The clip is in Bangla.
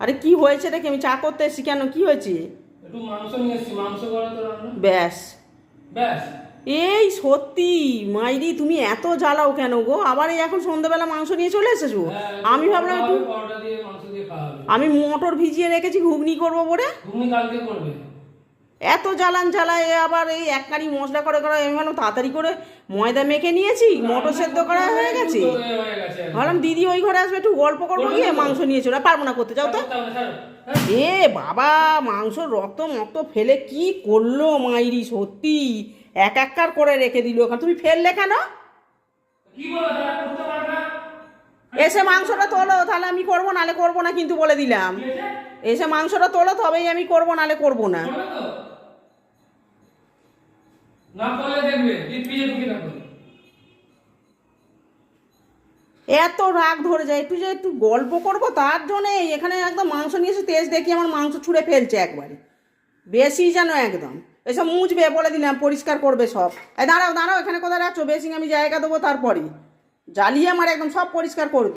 আরে কি হয়েছে রে? আমি চা করতে এসেছি, কেন কি হয়েছে? একটু মাংস নিয়ে এসেছি, মাংস করা তো রান্না। ব্যাস ব্যাস। এই সত্যি মাইরি, তুমি এত জ্বালাও কেন গো? আবার এই এখন সন্ধ্যাবেলা মাংস নিয়ে চলে এসেছো? আমি ভাবলাম একটু পরোটা দিয়ে মাংস দিয়ে খাওয়া হবে। আমি মটর ভিজিয়ে রেখেছি ঘুগনি করবো বলে। ঘুগনি কালকে করবে। এত জ্বালান জ্বালায় আবার এই এক কারি মশলা করে করে আমি ভাবলাম তাড়াতাড়ি করে ময়দা মেখে নিয়েছি, মটর সেদ্ধ করা হয়ে গেছে। ভাবলাম দিদি ওই ঘরে আসবে, একটু গল্প করবো, গিয়ে মাংস নিয়ে চলে পারবো না করতে, যাও তো। এ বাবা, মাংস রক্ত মক্ত ফেলে কি করলো মাইরি, সত্যি এক এককার করে রেখে দিল ওখানে। তুমি ফেললে কেন? এসে মাংসটা তোলো, তাহলে আমি করবো, নালে করবো না কিন্তু বলে দিলাম। এসে মাংসটা তোলো, তবেই আমি করবো, নালে করবো না। এত রাগ ধরে যায়, একটু যে একটু গল্প করবো তার জন্যে এখানে একদম মাংস নিয়ে এসে তেজ দেখি আমার মাংস ছুঁড়ে ফেলছে একবারে, বেশি যেন একদম। এসব মুছবে বলে দিলাম, পরিষ্কার করবে সব। এই দাঁড়াও দাঁড়াও, এখানে কোথায় রাখছো? বেশি আমি জায়গা দেবো, তারপরে জ্বালিয়ে আমার একদম সব পরিষ্কার করবে।